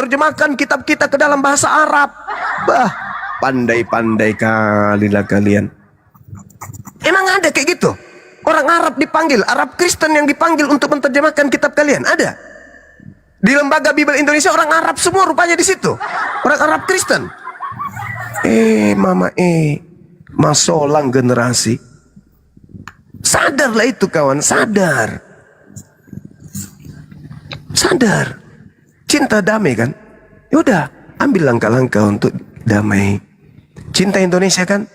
menerjemahkan kitab kita ke dalam bahasa Arab. Bah, pandai-pandai kalilah kalian. Emang ada kayak gitu? Orang Arab dipanggil, Arab Kristen yang dipanggil untuk menerjemahkan kitab kalian, ada? Di lembaga Bible Indonesia orang Arab semua rupanya di situ. Orang Arab Kristen. Masolang generasi. Sadarlah itu kawan, sadar. Sadar. Cinta damai kan? Yaudah, ambil langkah-langkah untuk damai. Cinta Indonesia kan?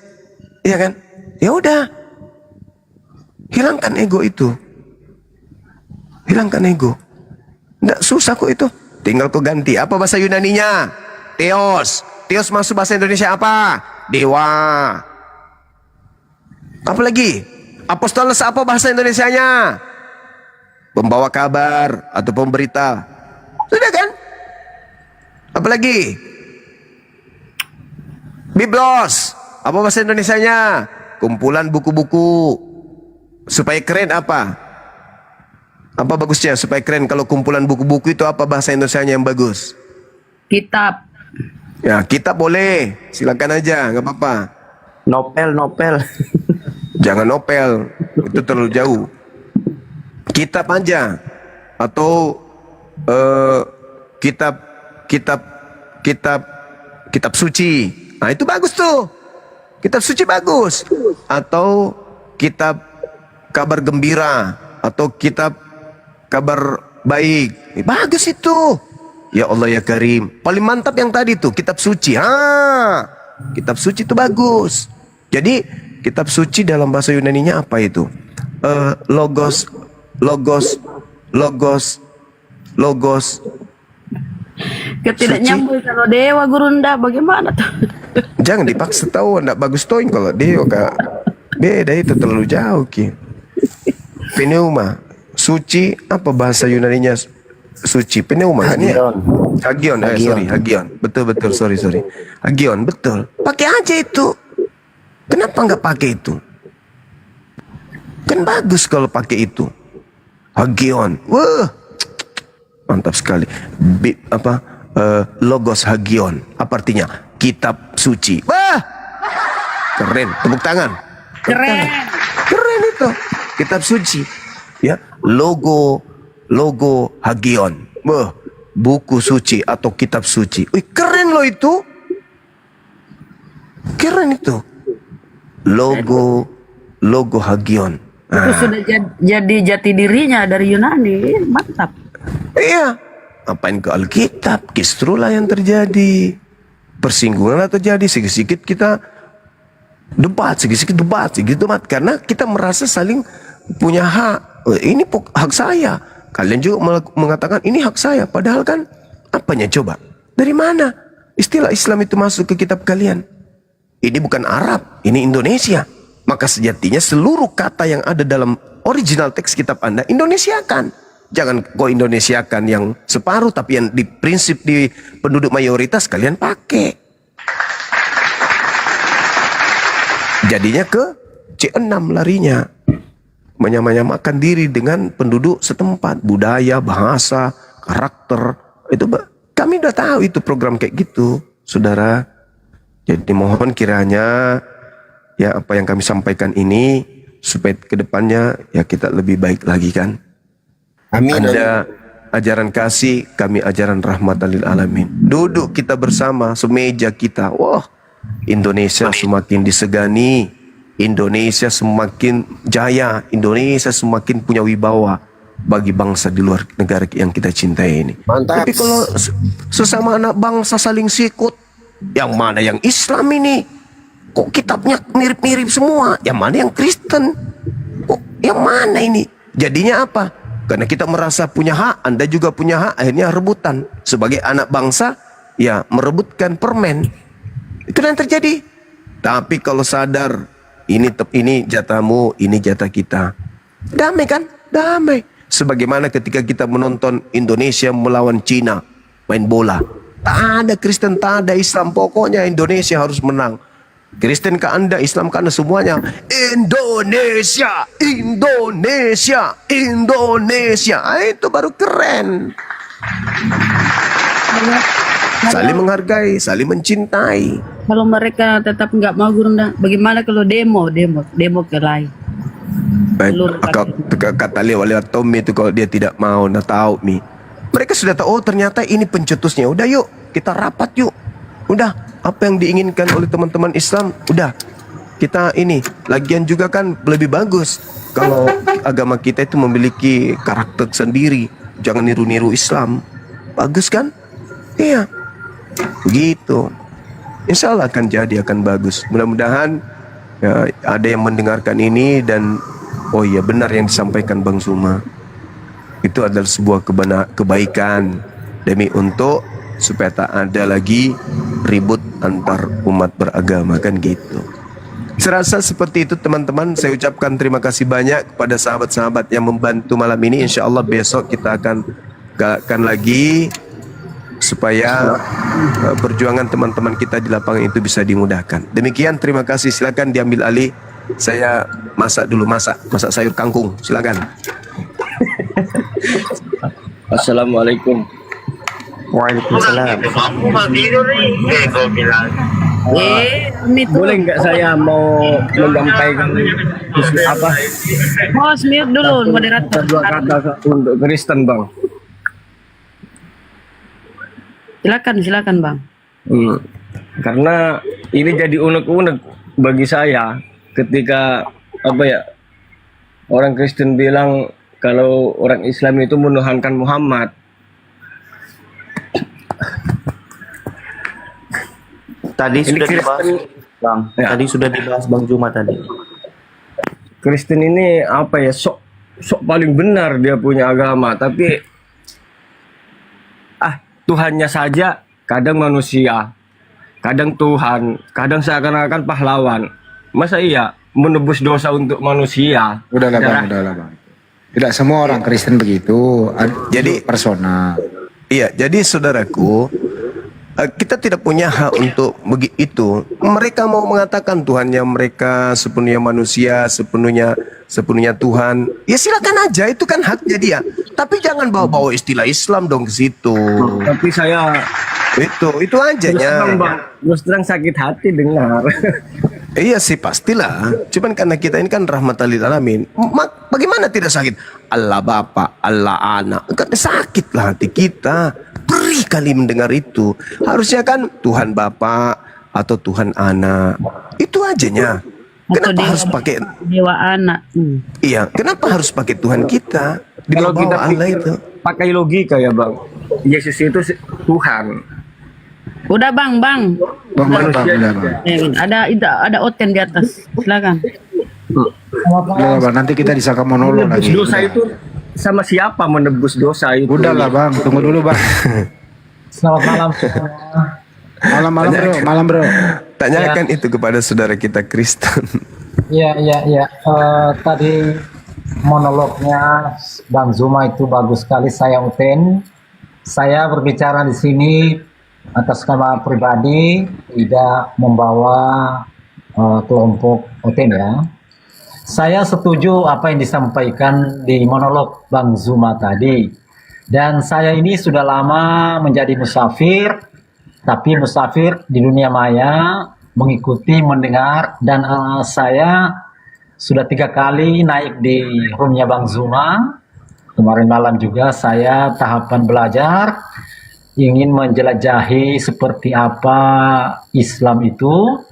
Iya kan? Ya udah. Hilangkan ego itu. Hilangkan ego. Nggak susah kok itu. Tinggal kau ganti. Apa bahasa Yunaninya? Theos. Theos masuk bahasa Indonesia apa? Dewa. Apa lagi? Apostolos apa bahasa Indonesianya? Pembawa kabar atau pemberita. Sudah kan? Apa lagi? Biblos. Apa bahasa Indonesianya? Kumpulan buku-buku. Supaya keren apa? Apa bagusnya supaya keren kalau kumpulan buku-buku itu apa bahasa Indonesianya yang bagus? Kitab. Ya, kitab boleh. Silakan aja, nggak apa-apa. Novel. Jangan novel, itu terlalu jauh. Kitab aja. Atau kitab suci. Nah, itu bagus tuh. Kitab suci bagus. Atau kitab kabar gembira atau kitab kabar baik. Bagus itu. Ya Allah ya Karim. Paling mantap yang tadi tuh kitab suci. Kitab suci itu bagus. Jadi kitab suci dalam bahasa Yunaninya apa itu? Logos. Tidak nyambung kalau dewa gurunda bagaimana tuh? Jangan dipaksa tahu, enggak bagus toin kalau dewa kak. Beda itu terlalu jauh ki. Pneuma, suci apa bahasa Yunaninya suci? Pneuma kan ya? Hagion, Hagion. Betul, sorry. Hagion, betul. Pakai aja itu. Kenapa nggak pakai itu? Kan bagus kalau pakai itu. Hagion, wah, mantap sekali. Logos Hagion, apa artinya? Kitab suci. Wah, keren. Tepuk tangan. Keren itu. Kitab suci. Ya, logo Hagion. Wah, buku suci atau kitab suci. Wih, keren loh itu. Keren itu. Logo Hagion. Itu sudah jadi jati dirinya dari Yunani. Mantap. Iya. Apain ke Alkitab? Kistrulah yang terjadi. Persinggungan terjadi. Sedikit-sedikit kita debat. Karena kita merasa saling punya hak. Ini hak saya. Kalian juga mengatakan ini hak saya. Padahal kan apanya coba? Dari mana istilah Islam itu masuk ke kitab kalian? Ini bukan Arab, ini Indonesia. Maka sejatinya seluruh kata yang ada dalam original teks kitab Anda Indonesiakan. Jangan kau Indonesiakan yang separuh, tapi yang di prinsip di penduduk mayoritas kalian pakai. Jadinya ke C6 larinya. Menyamakan diri dengan penduduk setempat, budaya, bahasa, karakter. Itu kami udah tahu itu program kayak gitu, saudara. Jadi mohon kiranya ya apa yang kami sampaikan ini supaya kedepannya ya kita lebih baik lagi kan. Amin. Anda ajaran kasih, kami ajaran rahmatan lil alamin. Duduk kita bersama semeja kita. Wah, Indonesia semakin disegani. Indonesia semakin jaya. Indonesia semakin punya wibawa bagi bangsa di luar negara yang kita cintai ini. Mantap. Tapi kalau sesama anak bangsa saling sikut, yang mana yang Islam ini? Kok kitabnya mirip-mirip semua? Yang mana yang Kristen? Kok yang mana ini? Jadinya apa? Karena kita merasa punya hak, Anda juga punya hak, akhirnya rebutan. Sebagai anak bangsa, ya merebutkan permen. Itu yang terjadi. Tapi kalau sadar, ini jatahmu, ini jatah kita. Damai kan? Damai. Sebagaimana ketika kita menonton Indonesia melawan Cina, main bola. Tak ada Kristen, tak ada Islam. Pokoknya Indonesia harus menang. Kristen ke Anda, Islam ke Anda, semuanya Indonesia. Itu baru keren. saling menghargai, saling mencintai. Kalau mereka tetap nggak mau Gurunda, bagaimana kalau demo ke lain? Seluruh Kata lewat Tommy itu kalau dia tidak mau, nah tahu Mi. Mereka sudah tahu, oh ternyata ini pencetusnya. Udah yuk, kita rapat yuk. Udah, apa yang diinginkan oleh teman-teman Islam, udah. Kita ini, lagian juga kan lebih bagus kalau agama kita itu memiliki karakter sendiri. Jangan niru-niru Islam. Bagus kan? Iya. Begitu. Insya Allah akan jadi, akan bagus. Mudah-mudahan ya, ada yang mendengarkan ini dan oh iya benar yang disampaikan Bang Zuma. Itu adalah sebuah kebaikan demi untuk supaya tak ada lagi ribut antar umat beragama, kan gitu. Serasa seperti itu teman-teman, saya ucapkan terima kasih banyak kepada sahabat-sahabat yang membantu malam ini. Insya Allah besok kita akan galakkan lagi supaya perjuangan teman-teman kita di lapangan itu bisa dimudahkan. Demikian, terima kasih. Silakan diambil alih. Saya masak dulu, masak sayur kangkung. Silakan. Assalamualaikum. Waalaikumsalam. Boleh nggak saya mau menyampaikan apa? Host mute dulu moderator. Dua kata untuk Kristen, Bang. Silakan Bang. Karena ini jadi unek-unek bagi saya ketika apa ya, orang Kristen bilang kalau orang Islam itu menuhankan Muhammad. Tadi Ini sudah dibahas, Kristen, Bang. Ya. Tadi sudah dibahas Bang Juma tadi. Kristen ini apa ya, sok paling benar dia punya agama, tapi Tuhannya saja kadang manusia, kadang Tuhan, kadang seakan-akan pahlawan. Masa iya menebus dosa untuk manusia? Udahlah Bang. Tidak semua orang Kristen begitu. Jadi personal. Iya, jadi saudaraku, kita tidak punya hak untuk begitu. Mereka mau mengatakan Tuhannya mereka sepenuhnya manusia, sepenuhnya Tuhan. Ya silakan aja, itu kan haknya dia. Tapi jangan bawa-bawa istilah Islam dong ke situ. Tapi saya Itu ajanya. terus terang sakit hati dengar. Iya sih pastilah. Cuman karena kita ini kan rahmatan lil alamin. Bagaimana tidak sakit? Allah Bapa, Allah Anak. Kan sakit lah hati kita. Perih kali mendengar itu. Harusnya kan Tuhan Bapa atau Tuhan Anak. Itu ajanya. Kenapa Atau harus pakai Dewa Anak? Iya, kenapa harus pakai Tuhan kita? Di Kalau kita bawah Allah pikir itu. pakai logika ya, Bang. Yesus itu Tuhan. Udah Bang. Bang, Manusia udah, juga. Bang. Ada Oten di atas. Silakan. Udah, Bang. Nanti kita disangka monolog Menebus lagi. dosa itu sama siapa menebus dosa itu? Udahlah Bang, tunggu dulu Bang. Selamat malam. Malam bro. Tanyakan itu kepada saudara kita Kristen. Iya. Tadi monolognya Bang Zuma itu bagus sekali. Saya Uten. Saya berbicara di sini atas nama pribadi, tidak membawa kelompok Uten ya. Saya setuju apa yang disampaikan di monolog Bang Zuma tadi. Dan saya ini sudah lama menjadi musafir, tapi musafir di dunia maya, mengikuti, mendengar, dan saya sudah 3 kali naik di roomnya Bang Zuma. Kemarin malam juga saya tahapan belajar, ingin menjelajahi seperti apa Islam itu.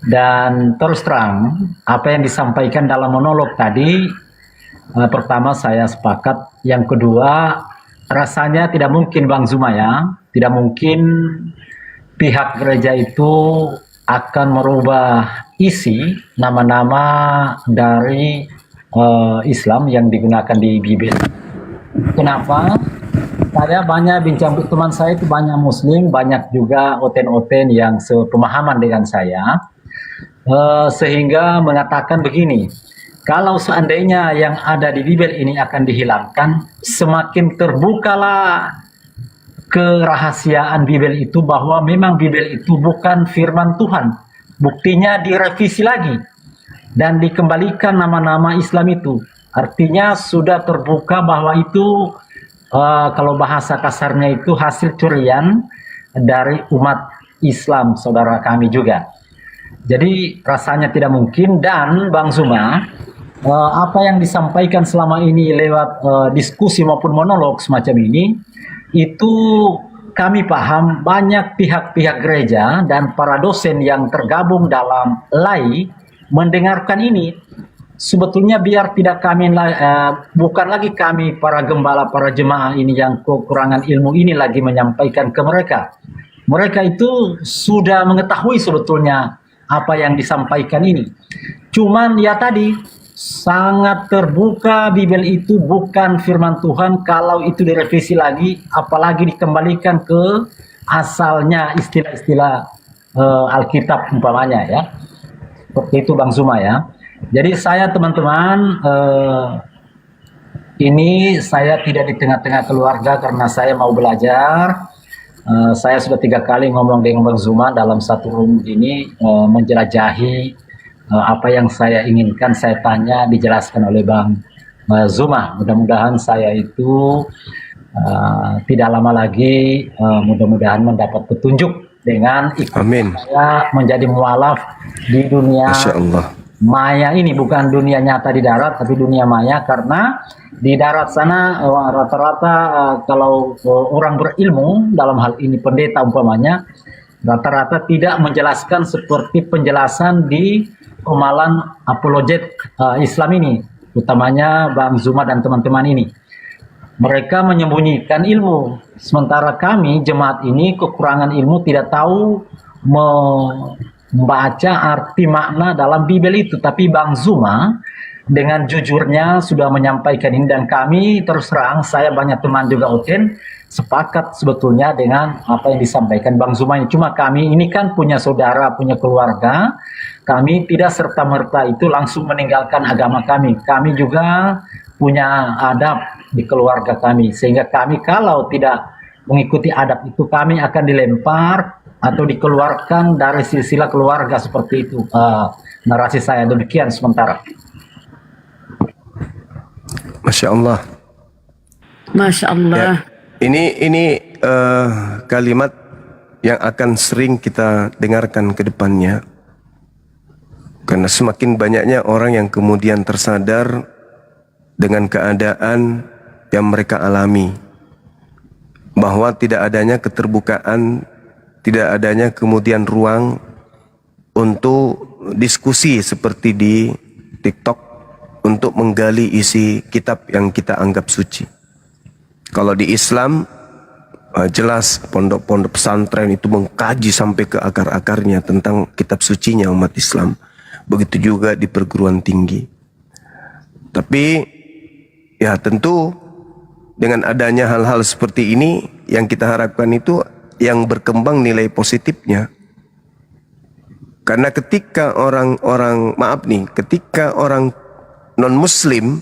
Dan terus terang, apa yang disampaikan dalam monolog tadi, pertama saya sepakat. Yang kedua, rasanya tidak mungkin Bang Zuma ya, tidak mungkin pihak gereja itu akan merubah isi nama-nama dari Islam yang digunakan di Bible. Kenapa? Saya banyak bincang, teman saya itu banyak Muslim, banyak juga oten-oten yang sepemahaman dengan saya. Sehingga mengatakan begini, kalau seandainya yang ada di Bible ini akan dihilangkan, semakin terbukalah kerahasiaan Bible itu bahwa memang Bible itu bukan firman Tuhan. Buktinya direvisi lagi dan dikembalikan nama-nama Islam itu. Artinya sudah terbuka bahwa itu kalau bahasa kasarnya itu hasil curian dari umat Islam saudara kami juga. Jadi rasanya tidak mungkin. Dan Bang Zuma, apa yang disampaikan selama ini lewat diskusi maupun monolog semacam ini, itu kami paham banyak pihak-pihak gereja dan para dosen yang tergabung dalam LAI mendengarkan ini. Sebetulnya biar tidak kami, bukan lagi kami para gembala, para jemaah ini yang kekurangan ilmu ini lagi menyampaikan ke mereka. Mereka itu sudah mengetahui sebetulnya apa yang disampaikan ini. Cuman ya tadi, sangat terbuka Bibel itu bukan firman Tuhan. Kalau itu direvisi lagi, apalagi dikembalikan ke asalnya istilah-istilah Alkitab umpamanya ya. Seperti itu Bang Zuma ya. Jadi saya teman-teman, ini saya tidak di tengah-tengah keluarga karena saya mau belajar. Saya sudah 3 kali ngomong dengan Bang Zuma dalam satu room ini, menjelajahi apa yang saya inginkan, saya tanya, dijelaskan oleh Bang Zuma. Mudah-mudahan saya itu tidak lama lagi, mudah-mudahan mendapat petunjuk dengan ikut saya menjadi mualaf di dunia maya ini, bukan dunia nyata di darat, tapi dunia maya. Karena di darat sana rata-rata kalau orang berilmu, dalam hal ini pendeta umpamanya, rata-rata tidak menjelaskan seperti penjelasan di pemalan apologet Islam ini, utamanya Bang Zuma dan teman-teman ini. Mereka menyembunyikan ilmu, sementara kami jemaat ini kekurangan ilmu, tidak tahu membaca arti makna dalam Bibel itu. Tapi Bang Zuma dengan jujurnya sudah menyampaikan ini, dan kami terus terang, saya banyak teman juga Oten sepakat sebetulnya dengan apa yang disampaikan Bang Zuma ini. Cuma kami ini kan punya saudara, punya keluarga, kami tidak serta-merta itu langsung meninggalkan agama kami. Kami juga punya adab di keluarga kami, sehingga kami kalau tidak mengikuti adab itu, kami akan dilempar atau dikeluarkan dari silsilah keluarga. Seperti itu narasi saya. Demikian sementara. Masya Allah. Masya Allah. Ya, ini kalimat yang akan sering kita dengarkan ke depannya. Karena semakin banyaknya orang yang kemudian tersadar dengan keadaan yang mereka alami, bahwa tidak adanya keterbukaan, tidak adanya kemudian ruang untuk diskusi seperti di TikTok untuk menggali isi kitab yang kita anggap suci. Kalau di Islam jelas pondok-pondok pesantren itu mengkaji sampai ke akar-akarnya tentang kitab sucinya umat Islam. Begitu juga di perguruan tinggi. Tapi ya tentu dengan adanya hal-hal seperti ini, yang kita harapkan itu yang berkembang nilai positifnya. Karena ketika ketika orang non-muslim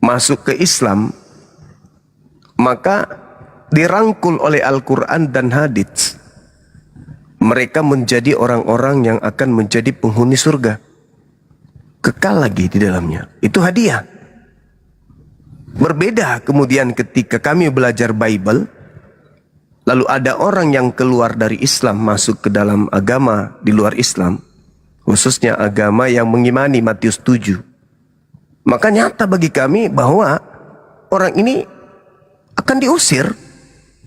masuk ke Islam, maka dirangkul oleh Al-Quran dan hadits. Mereka menjadi orang-orang yang akan menjadi penghuni surga, kekal lagi di dalamnya. Itu hadiah. Berbeda kemudian ketika kami belajar Bible, lalu ada orang yang keluar dari Islam masuk ke dalam agama di luar Islam, khususnya agama yang mengimani Matius 7. Maka nyata bagi kami bahwa orang ini akan diusir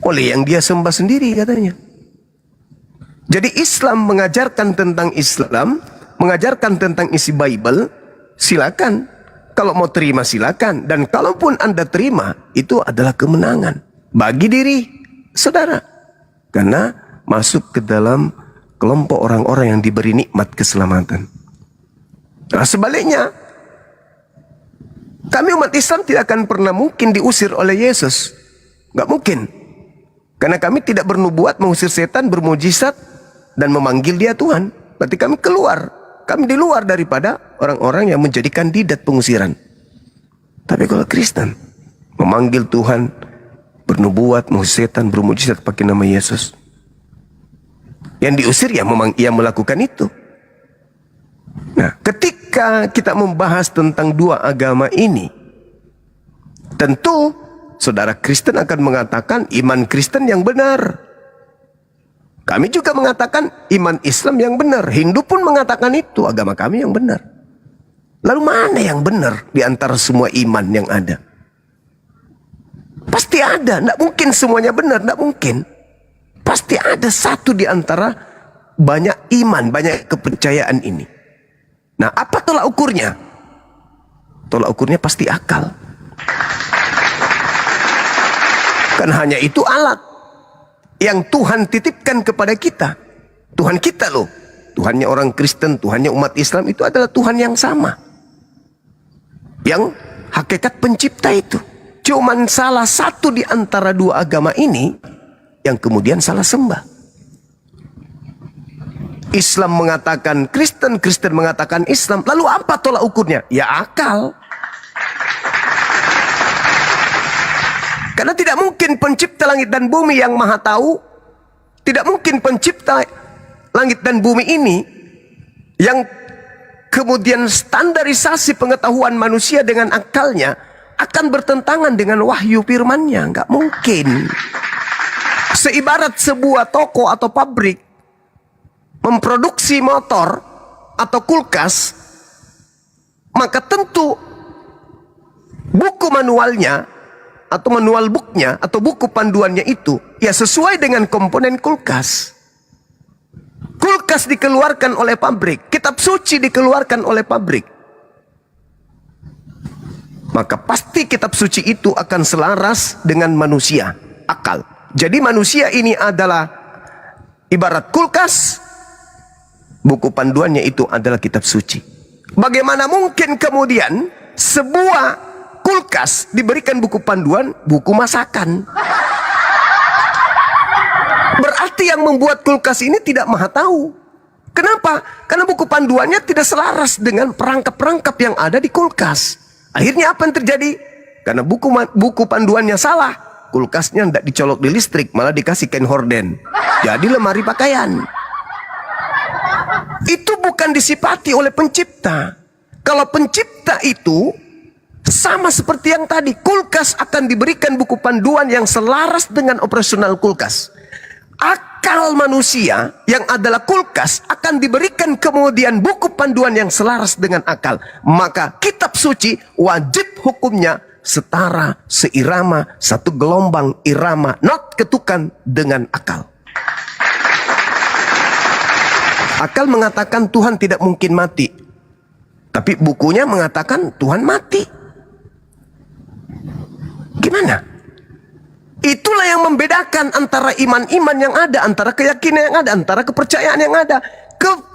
oleh yang dia sembah sendiri katanya. Jadi Islam mengajarkan tentang Islam, mengajarkan tentang isi Bible, silakan. Kalau mau terima silakan. Dan kalaupun Anda terima, itu adalah kemenangan bagi diri saudara. Karena masuk ke dalam kelompok orang-orang yang diberi nikmat keselamatan. Nah sebaliknya, kami umat Islam tidak akan pernah mungkin diusir oleh Yesus. Gak mungkin. Karena kami tidak bernubuat mengusir setan, bermujizat, dan memanggil dia Tuhan. Berarti kami keluar. Kami di luar daripada orang-orang yang menjadi kandidat pengusiran. Tapi kalau Kristen memanggil Tuhan, bernubuat, mengusir setan, bermujizat pakai nama Yesus, yang diusir ya memang ia melakukan itu. Nah, ketika kita membahas tentang dua agama ini, tentu saudara Kristen akan mengatakan iman Kristen yang benar. Kami juga mengatakan iman Islam yang benar. Hindu pun mengatakan itu agama kami yang benar. Lalu mana yang benar di antara semua iman yang ada? Pasti ada. Tidak mungkin semuanya benar. Tidak mungkin. Pasti ada satu di antara banyak iman, banyak kepercayaan ini. Nah, apa tolak ukurnya? Tolak ukurnya pasti akal. Kan hanya itu alat yang Tuhan titipkan kepada kita. Tuhan kita loh. Tuhannya orang Kristen, Tuhannya umat Islam itu adalah Tuhan yang sama. Yang hakikat pencipta itu. Cuman salah satu di antara dua agama ini yang kemudian salah sembah. Islam mengatakan Kristen, Kristen mengatakan Islam. Lalu apa tolak ukurnya? Ya akal. Karena tidak mungkin pencipta langit dan bumi yang maha tahu, tidak mungkin pencipta langit dan bumi ini yang kemudian standarisasi pengetahuan manusia dengan akalnya akan bertentangan dengan wahyu firman-Nya. Nggak mungkin. Seibarat sebuah toko atau pabrik memproduksi motor atau kulkas, maka tentu buku manualnya atau manual booknya atau buku panduannya itu ya sesuai dengan komponen kulkas. Kulkas dikeluarkan oleh pabrik, kitab suci dikeluarkan oleh pabrik. Maka pasti kitab suci itu akan selaras dengan manusia, akal. Jadi manusia ini adalah ibarat kulkas, buku panduannya itu adalah kitab suci. Bagaimana mungkin kemudian sebuah kulkas diberikan buku panduan, buku masakan? Berarti yang membuat kulkas ini tidak maha tahu. Kenapa? Karena buku panduannya tidak selaras dengan perangkap-perangkap yang ada di kulkas. Akhirnya apa yang terjadi? Karena buku panduannya salah, kulkasnya tidak dicolok di listrik, malah dikasih kain horden. Jadi lemari pakaian. Itu bukan disifati oleh pencipta. Kalau pencipta itu sama seperti yang tadi, kulkas akan diberikan buku panduan yang selaras dengan operasional kulkas. Akal manusia yang adalah kulkas akan diberikan kemudian buku panduan yang selaras dengan akal. Maka kitab suci wajib hukumnya setara, seirama, satu gelombang irama, not ketukan dengan akal. Akal mengatakan Tuhan tidak mungkin mati, tapi bukunya mengatakan Tuhan mati. Gimana? Itulah yang membedakan antara iman-iman yang ada, antara keyakinan yang ada, antara kepercayaan yang ada.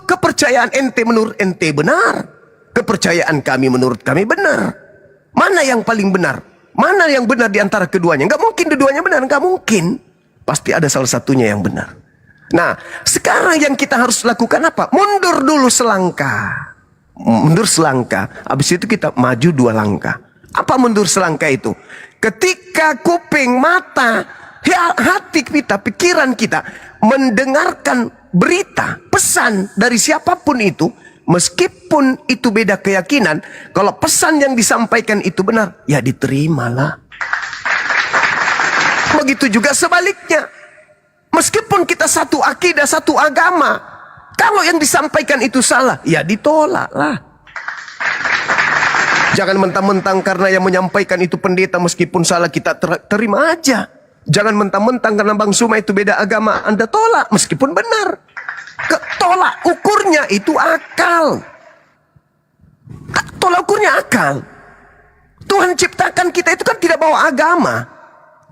Kepercayaan ente menurut ente benar, kepercayaan kami menurut kami benar. Mana yang paling benar? Mana yang benar di antara keduanya? Nggak mungkin keduanya benar, nggak mungkin. Pasti ada salah satunya yang benar. Nah, sekarang yang kita harus lakukan apa? Mundur dulu selangkah. Mundur selangkah. Habis itu kita maju 2 langkah. Apa mundur selangkah itu? Ketika kuping, mata, hati kita, pikiran kita mendengarkan berita, pesan dari siapapun itu, meskipun itu beda keyakinan, kalau pesan yang disampaikan itu benar, ya diterimalah. Begitu juga sebaliknya. Meskipun kita satu akidah, satu agama, kalau yang disampaikan itu salah, ya ditolaklah. Jangan mentang-mentang karena yang menyampaikan itu pendeta, meskipun salah kita terima aja. Jangan mentang-mentang karena Bang Suma itu beda agama, Anda tolak meskipun benar. Tolak ukurnya itu akal. Tolak ukurnya akal. Tuhan ciptakan kita itu kan tidak bawa agama,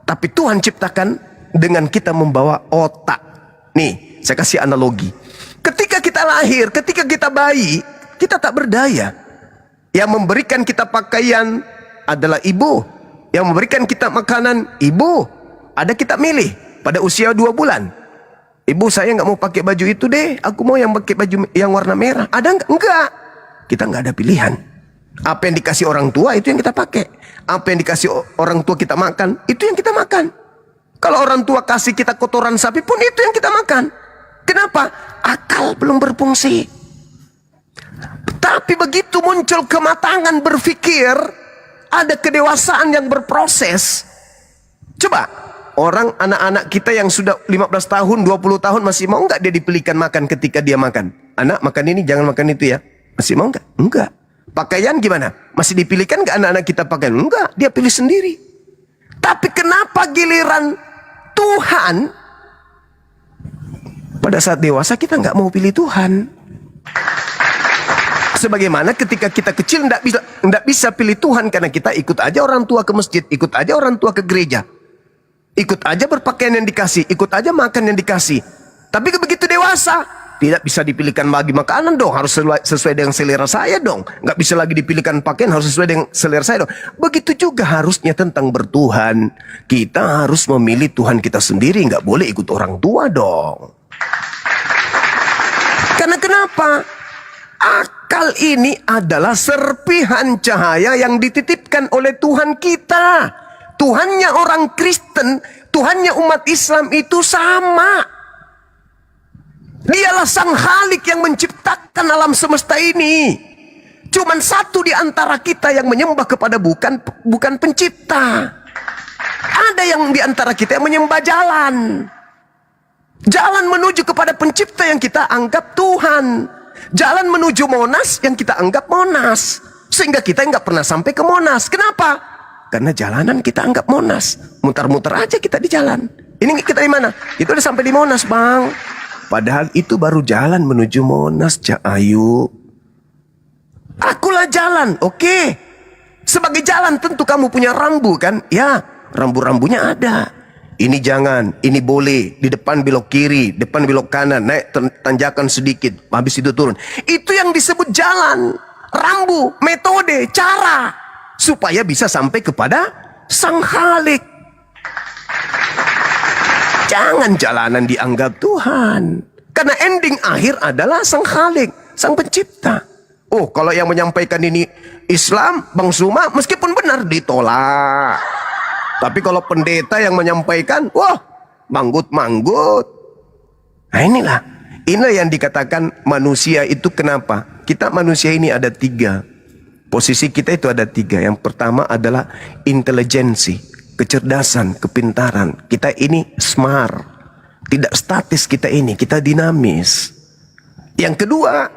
tapi Tuhan ciptakan dengan kita membawa otak. Nih, saya kasih analogi. Ketika kita lahir, ketika kita bayi, kita tak berdaya. Yang memberikan kita pakaian adalah ibu. Yang memberikan kita makanan, ibu. Ada kita milih pada usia 2 bulan. Ibu, saya nggak mau pakai baju itu deh. Aku mau yang pakai baju yang warna merah. Ada nggak? Enggak. Kita nggak ada pilihan. Apa yang dikasih orang tua itu yang kita pakai. Apa yang dikasih orang tua kita makan, itu yang kita makan. Kalau orang tua kasih kita kotoran sapi pun itu yang kita makan. Kenapa? Akal belum berfungsi. Tapi begitu muncul kematangan berpikir, ada kedewasaan yang berproses. Coba, orang anak-anak kita yang sudah 15 tahun, 20 tahun masih mau nggak dia dipilihkan makan ketika dia makan? Anak makan ini, jangan makan itu ya. Masih mau nggak? Enggak. Pakaian gimana? Masih dipilihkan nggak anak-anak kita pakaian? Enggak, dia pilih sendiri. Tapi kenapa giliran Tuhan pada saat dewasa kita nggak mau pilih Tuhan? Sebagaimana ketika kita kecil nggak bisa pilih Tuhan karena kita ikut aja orang tua ke masjid, ikut aja orang tua ke gereja, ikut aja berpakaian yang dikasih, ikut aja makan yang dikasih. Tapi begitu dewasa tidak bisa dipilihkan lagi makanan dong, harus sesuai dengan selera saya dong. Nggak bisa lagi dipilihkan pakaian, harus sesuai dengan selera saya dong. Begitu juga harusnya tentang bertuhan. Kita harus memilih Tuhan kita sendiri, nggak boleh ikut orang tua dong. Karena kenapa? Akal ini adalah serpihan cahaya yang dititipkan oleh Tuhan kita. Tuhannya orang Kristen, Tuhannya umat Islam itu sama. Dialah Sang Khalik yang menciptakan alam semesta ini. Cuman satu di antara kita yang menyembah kepada bukan pencipta. Ada yang di antara kita yang menyembah jalan. Jalan menuju kepada pencipta yang kita anggap Tuhan. Jalan menuju Monas yang kita anggap Monas. Sehingga kita nggak pernah sampai ke Monas. Kenapa? Karena jalanan kita anggap Monas. Muter-muter aja kita di jalan. Ini kita di mana? Itu udah sampai di Monas, Bang. Padahal itu baru jalan menuju Monas, Cak Ayu. Akulah jalan, oke. Sebagai jalan tentu kamu punya rambu kan? Ya, rambu-rambunya ada. Ini jangan, ini boleh. Di depan belok kiri, depan belok kanan, naik tanjakan sedikit, habis itu turun. Itu yang disebut jalan. Rambu, metode, cara. Supaya bisa sampai kepada Sang Khalik. Jangan jalanan dianggap Tuhan. Karena ending akhir adalah Sang Khalik, Sang Pencipta. Oh, kalau yang menyampaikan ini Islam, Bang Zuma, meskipun benar ditolak. Tapi kalau pendeta yang menyampaikan, wah, manggut-manggut. Nah inilah yang dikatakan manusia itu kenapa? Kita manusia ini ada 3. Posisi kita itu ada 3. Yang pertama adalah intelijensi, kecerdasan, kepintaran. Kita ini smart, tidak statis kita ini, kita dinamis. Yang kedua,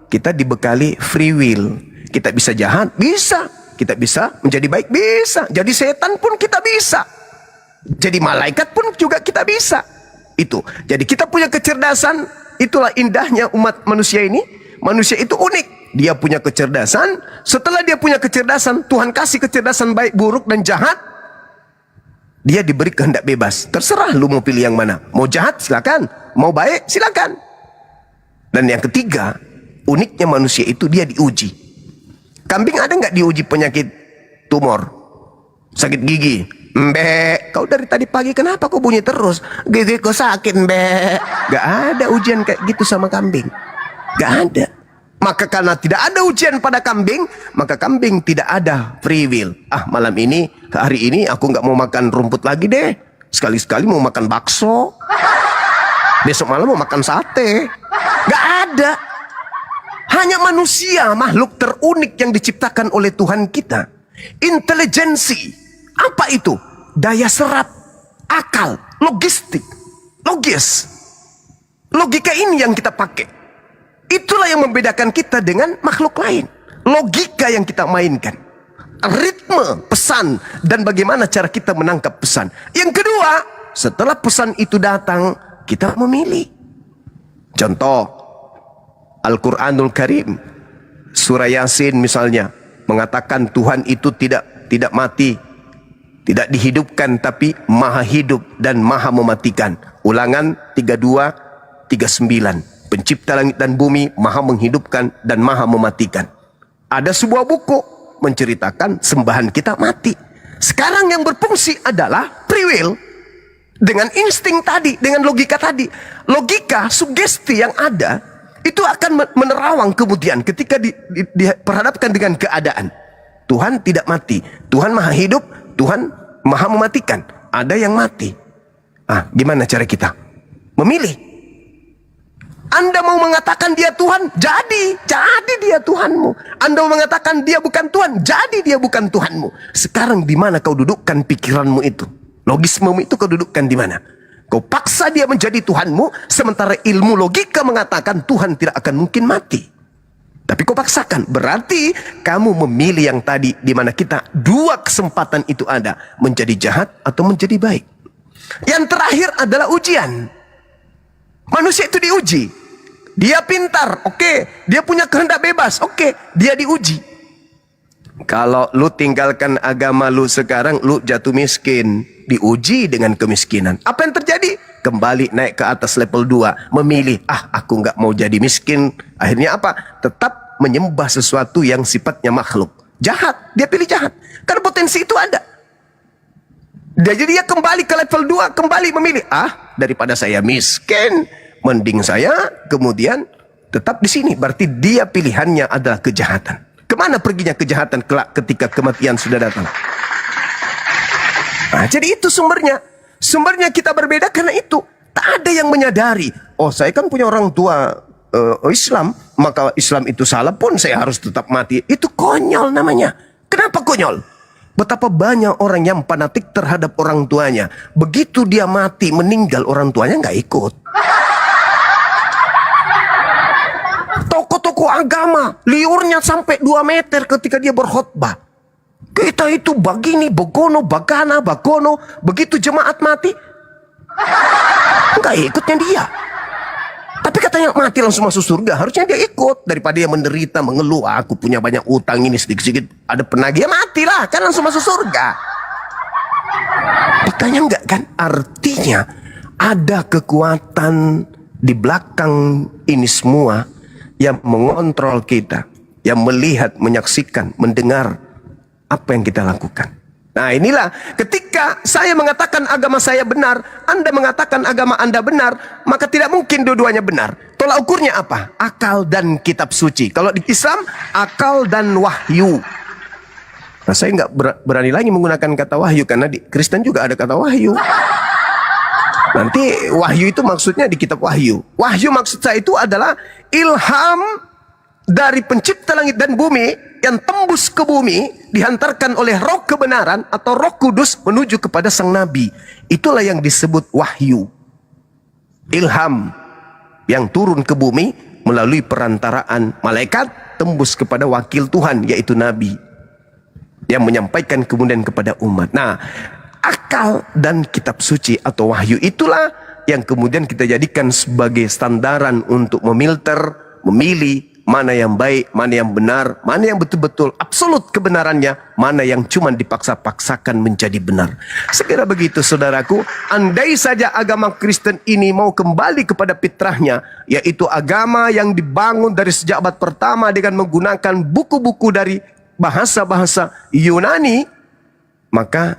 kita dibekali free will. Kita bisa jahat, bisa. Kita bisa menjadi baik, bisa. Jadi setan pun kita bisa. Jadi malaikat pun juga kita bisa. Itu. Jadi kita punya kecerdasan. Itulah indahnya umat manusia ini. Manusia itu unik. Dia punya kecerdasan. Setelah dia punya kecerdasan, Tuhan kasih kecerdasan baik, buruk, dan jahat. Dia diberi kehendak bebas. Terserah lu mau pilih yang mana. Mau jahat silakan. Mau baik silakan. Dan yang ketiga, uniknya manusia itu dia diuji. Kambing ada nggak diuji penyakit tumor, sakit gigi? Mbek, kau dari tadi pagi kenapa kau bunyi terus? Gigi kau sakit, mbek. Gak ada ujian kayak gitu sama kambing. Gak ada. Maka karena tidak ada ujian pada kambing, maka kambing tidak ada free will. Ah, malam ini, hari ini aku nggak mau makan rumput lagi deh. Sekali-sekali mau makan bakso. Besok malam mau makan sate. Gak ada. Hanya manusia, makhluk terunik yang diciptakan oleh Tuhan kita. Intelijensi. Apa itu? Daya serap, akal, logistik, logis. Logika ini yang kita pakai. Itulah yang membedakan kita dengan makhluk lain. Logika yang kita mainkan. Ritme, pesan, dan bagaimana cara kita menangkap pesan. Yang kedua, setelah pesan itu datang, kita memilih. Contoh, Al-Quranul Karim, surah Yasin misalnya, mengatakan Tuhan itu tidak mati, tidak dihidupkan, tapi maha hidup dan maha mematikan. Ulangan 32:39. Pencipta langit dan bumi, maha menghidupkan dan maha mematikan. Ada sebuah buku menceritakan sembahan kita mati. Sekarang yang berfungsi adalah free will. Dengan insting tadi, dengan logika tadi. Logika, sugesti yang ada, itu akan menerawang kemudian ketika diperhadapkan dengan keadaan. Tuhan tidak mati, Tuhan maha hidup, Tuhan maha mematikan. Ada yang mati. Ah, gimana cara kita memilih? Anda mau mengatakan dia Tuhan, jadi dia Tuhanmu. Anda mau mengatakan dia bukan Tuhan, jadi dia bukan Tuhanmu. Sekarang di mana kau dudukkan pikiranmu itu? Logismemu itu kau dudukkan di mana? Kau paksa dia menjadi Tuhanmu, sementara ilmu logika mengatakan Tuhan tidak akan mungkin mati. Tapi kau paksakan, berarti kamu memilih yang tadi, di mana kita dua kesempatan itu ada, menjadi jahat atau menjadi baik. Yang terakhir adalah ujian. Manusia itu diuji. Dia pintar, oke. Dia punya kehendak bebas, oke. Dia diuji. Kalau lu tinggalkan agama lu sekarang, lu jatuh miskin. Diuji dengan kemiskinan. Apa yang terjadi? Kembali naik ke atas level 2. Memilih, aku nggak mau jadi miskin. Akhirnya apa? Tetap menyembah sesuatu yang sifatnya makhluk. Jahat, dia pilih jahat. Karena potensi itu ada. Jadi dia kembali ke level 2, kembali memilih, daripada saya miskin, mending saya kemudian tetap di sini. Berarti dia pilihannya adalah kejahatan. Kemana perginya kejahatan kelak ketika kematian sudah datang? Nah, jadi itu sumbernya. Sumbernya kita berbeda karena itu. Tak ada yang menyadari, saya kan punya orang tua Islam, maka Islam itu salah pun saya harus tetap mati. Itu konyol namanya. Kenapa konyol? Betapa banyak orang yang fanatik terhadap orang tuanya. Begitu dia mati, meninggal, orang tuanya nggak ikut. Tokoh-tokoh agama, liurnya sampai 2 meter ketika dia berkhutbah. Kita itu begini, begono, bagana, bagono. Begitu jemaat mati, nggak ikutnya dia. Tapi katanya mati langsung masuk surga. Harusnya dia ikut. Daripada dia menderita, mengeluh, aku punya banyak utang ini, sedikit-sedikit ada penagih, matilah, kan langsung masuk surga. Katanya enggak kan? Artinya ada kekuatan di belakang ini semua yang mengontrol kita, yang melihat, menyaksikan, mendengar apa yang kita lakukan. Nah, inilah ketika saya mengatakan agama saya benar, Anda mengatakan agama Anda benar, maka tidak mungkin dua-duanya benar. Tolak ukurnya apa? Akal dan kitab suci. Kalau di Islam, akal dan wahyu. Nah, saya nggak berani lagi menggunakan kata wahyu, karena di Kristen juga ada kata wahyu. Nanti wahyu itu maksudnya di kitab wahyu. Wahyu maksud saya itu adalah ilham dari pencipta langit dan bumi yang tembus ke bumi, dihantarkan oleh roh kebenaran atau roh kudus menuju kepada sang nabi. Itulah yang disebut wahyu. Ilham yang turun ke bumi melalui perantaraan malaikat, tembus kepada wakil Tuhan, yaitu nabi, yang menyampaikan kemudian kepada umat. Nah, akal dan kitab suci atau wahyu itulah yang kemudian kita jadikan sebagai standaran untuk memilter, memilih mana yang baik, mana yang benar, mana yang betul-betul absolut kebenarannya, mana yang cuma dipaksa-paksakan menjadi benar. Sekira begitu saudaraku, andai saja agama Kristen ini mau kembali kepada fitrahnya, yaitu agama yang dibangun dari sejak abad pertama dengan menggunakan buku-buku dari bahasa-bahasa Yunani, maka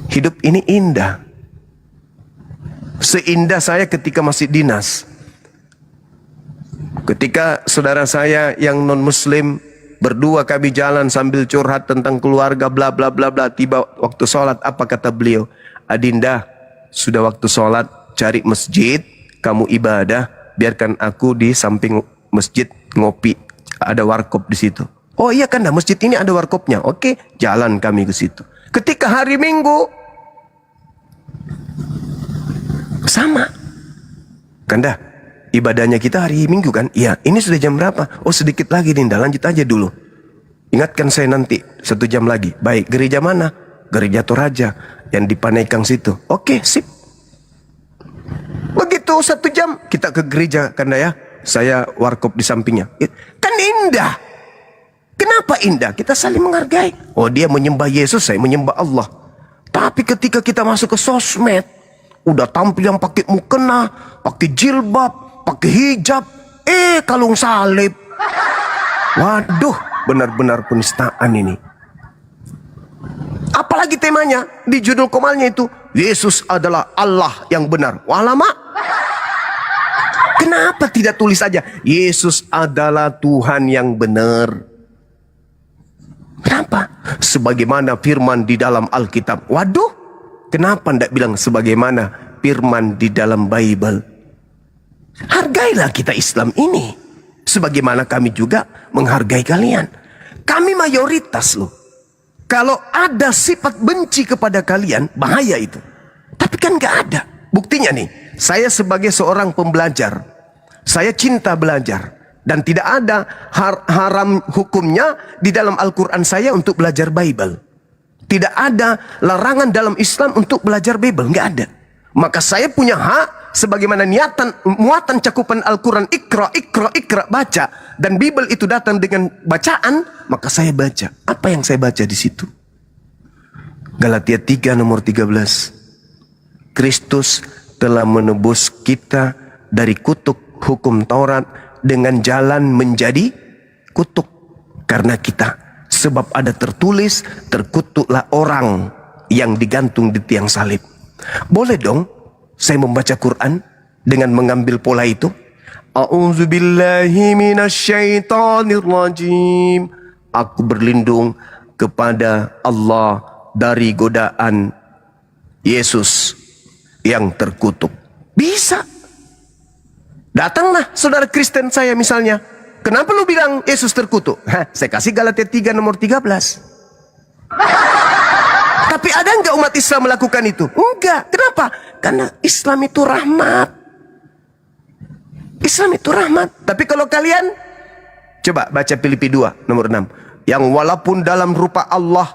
hidup ini indah. Seindah saya ketika masih dinas. Ketika saudara saya yang non-muslim, berdua kami jalan sambil curhat tentang keluarga, bla bla bla bla. Tiba waktu sholat, apa kata beliau? Adinda, sudah waktu sholat, cari masjid, kamu ibadah, biarkan aku di samping masjid ngopi. Ada warkop di situ. Oh iya kan, masjid ini ada warkopnya. Oke, jalan kami ke situ. Ketika hari Minggu, sama. Kanda, ibadahnya kita hari Minggu kan? Iya, ini sudah jam berapa? Oh sedikit lagi Dinda, lanjut aja dulu. Ingatkan saya nanti, 1 jam lagi. Baik, gereja mana? Gereja Toraja, yang di Panekang situ. Oke, sip. Begitu 1 jam, kita ke gereja Kanda ya. Saya warkop di sampingnya. Kan indah. Kenapa indah? Kita saling menghargai. Oh dia menyembah Yesus, saya menyembah Allah. Tapi ketika kita masuk ke sosmed, udah tampil yang pakai mukena, pakai jilbab, pakai hijab, kalung salib. Waduh, benar-benar penistaan ini. Apalagi temanya, di judul komalnya itu, Yesus adalah Allah yang benar. Wah lama. Kenapa tidak tulis saja, Yesus adalah Tuhan yang benar? Kenapa? Sebagaimana firman di dalam Alkitab. Waduh, kenapa tidak bilang sebagaimana firman di dalam Bible? Hargailah kita Islam ini, sebagaimana kami juga menghargai kalian. Kami mayoritas loh. Kalau ada sifat benci kepada kalian, bahaya itu. Tapi kan gak ada. Buktinya nih, saya sebagai seorang pembelajar, saya cinta belajar. Dan tidak ada haram hukumnya di dalam Al-Quran saya untuk belajar Bible. Tidak ada larangan dalam Islam untuk belajar Bible, nggak ada. Maka saya punya hak, sebagaimana muatan cakupan Al-Quran, ikra, baca. Dan Bible itu datang dengan bacaan, maka saya baca. Apa yang saya baca di situ? Galatia 3 nomor 13. Kristus telah menebus kita dari kutuk hukum Taurat dengan jalan menjadi kutuk karena kita. Sebab ada tertulis, terkutuklah orang yang digantung di tiang salib. Boleh dong saya membaca Quran dengan mengambil pola itu? A'udzubillahi minasyaitonirrajim. Aku berlindung kepada Allah dari godaan Yesus yang terkutuk. Bisa. Datanglah saudara Kristen saya misalnya. Kenapa lu bilang Yesus terkutuk? Saya kasih Galatia 3 nomor 13. Tapi ada enggak umat Islam melakukan itu? Enggak. Kenapa? Karena Islam itu rahmat. Islam itu rahmat. Tapi kalau kalian, coba baca Filipi 2 nomor 6. Yang walaupun dalam rupa Allah,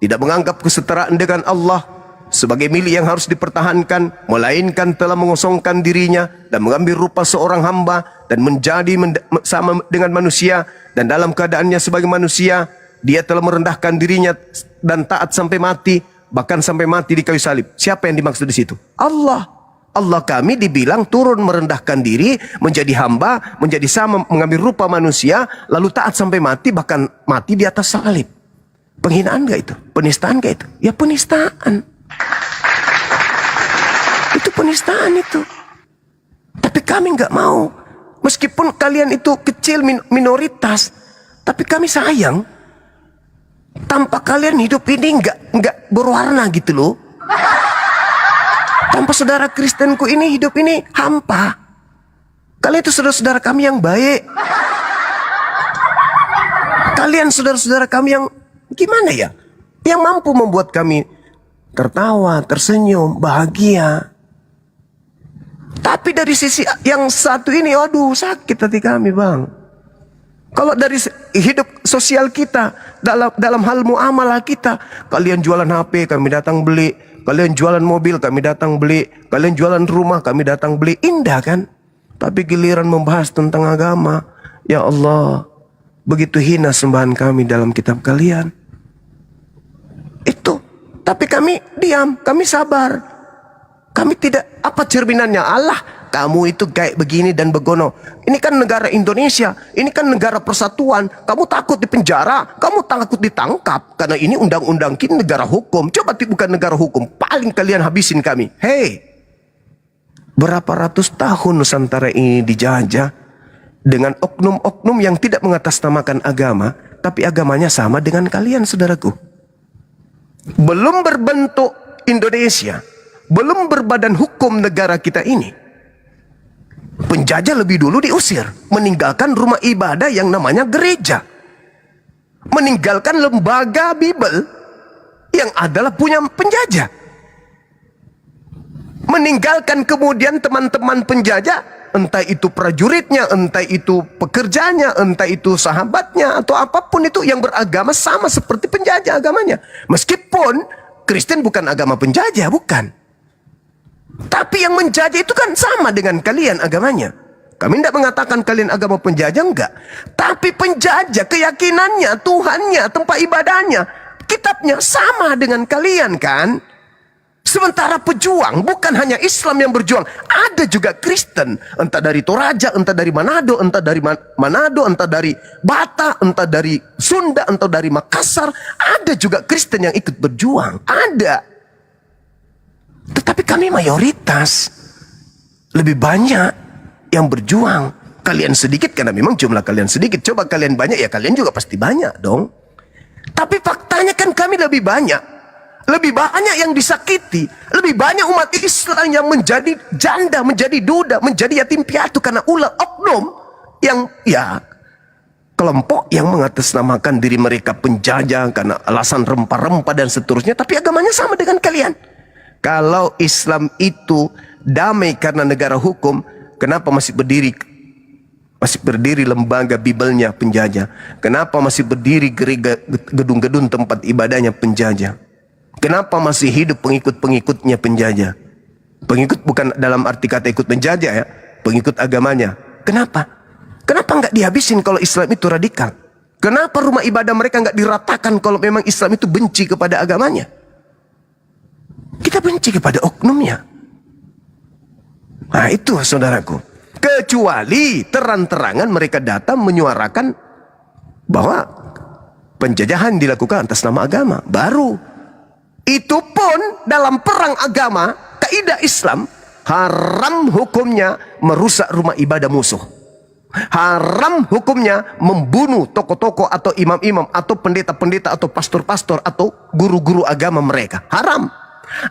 tidak menganggap kesetaraan dengan Allah sebagai milik yang harus dipertahankan, melainkan telah mengosongkan dirinya dan mengambil rupa seorang hamba dan menjadi sama dengan manusia, dan dalam keadaannya sebagai manusia dia telah merendahkan dirinya dan taat sampai mati, bahkan sampai mati di kayu salib. Siapa yang dimaksud di situ? Allah. Allah kami dibilang turun merendahkan diri, menjadi hamba, menjadi sama, mengambil rupa manusia, lalu taat sampai mati, bahkan mati di atas salib. Penghinaan gak itu? Penistaan gak itu? Ya penistaan. Itu penistaan itu. Tapi kami nggak mau. Meskipun kalian itu kecil, minoritas, tapi kami sayang. Tanpa kalian hidup ini nggak berwarna gitu loh. Tanpa saudara Kristenku ini, hidup ini hampa. Kalian itu saudara-saudara kami yang baik. Kalian saudara-saudara kami yang gimana ya? Yang mampu membuat kami tertawa, tersenyum, bahagia. Tapi dari sisi yang satu ini, aduh sakit hati kami bang. Kalau dari hidup sosial kita, dalam hal muamalah kita, kalian jualan HP, kami datang beli. Kalian jualan mobil, kami datang beli. Kalian jualan rumah, kami datang beli. Indah kan? Tapi giliran membahas tentang agama, ya Allah, begitu hina sembahan kami dalam kitab kalian. Itu. Tapi kami diam, kami sabar. Kami tidak, apa cerminannya? Allah, kamu itu kayak begini dan begono. Ini kan negara Indonesia, ini kan negara persatuan. Kamu takut dipenjara, kamu takut ditangkap. Karena ini undang-undang kita negara hukum. Coba bukan negara hukum, paling kalian habisin kami. Hei, berapa ratus tahun Nusantara ini dijajah dengan oknum-oknum yang tidak mengatasnamakan agama, tapi agamanya sama dengan kalian, saudaraku. Belum berbentuk Indonesia, belum berbadan hukum negara kita ini, penjajah lebih dulu diusir, meninggalkan rumah ibadah yang namanya gereja, meninggalkan lembaga Bible yang adalah punya penjajah, meninggalkan kemudian teman-teman penjajah, entah itu prajuritnya, entah itu pekerjanya, entah itu sahabatnya, atau apapun itu yang beragama sama seperti penjajah agamanya. Meskipun Kristen bukan agama penjajah, bukan. Tapi yang menjajah itu kan sama dengan kalian agamanya. Kami tidak mengatakan kalian agama penjajah, enggak. Tapi penjajah, keyakinannya, Tuhannya, tempat ibadahnya, kitabnya sama dengan kalian kan. Sementara pejuang bukan hanya Islam yang berjuang, ada juga Kristen, entah dari Toraja, entah dari Manado, entah dari Manado, entah dari Batak, entah dari Sunda, entah dari Makassar, ada juga Kristen yang ikut berjuang, ada. Tetapi kami mayoritas, lebih banyak yang berjuang. Kalian sedikit karena memang jumlah kalian sedikit. Coba kalian banyak, ya kalian juga pasti banyak dong. Tapi faktanya kan kami lebih banyak. Lebih banyak yang disakiti. Lebih banyak umat Islam yang menjadi janda, menjadi duda, menjadi yatim piatu karena ulah oknum yang ya kelompok yang mengatasnamakan diri mereka penjajah karena alasan rempah-rempah dan seterusnya, tapi agamanya sama dengan kalian. Kalau Islam itu damai karena negara hukum, kenapa masih berdiri lembaga Bibelnya penjajah? Kenapa masih berdiri gedung-gedung tempat ibadahnya penjajah? Kenapa masih hidup pengikut-pengikutnya penjajah? Pengikut bukan dalam arti kata ikut penjajah ya, pengikut agamanya. Kenapa? Kenapa nggak dihabisin kalau Islam itu radikal? Kenapa rumah ibadah mereka nggak diratakan kalau memang Islam itu benci kepada agamanya? Kita benci kepada oknumnya. Nah itu saudaraku. Kecuali terang-terangan mereka datang menyuarakan bahwa penjajahan dilakukan atas nama agama. Baru. Itu pun dalam perang agama, kaidah Islam, haram hukumnya merusak rumah ibadah musuh. Haram hukumnya membunuh tokoh-tokoh atau imam-imam atau pendeta-pendeta atau pastor-pastor atau guru-guru agama mereka. Haram.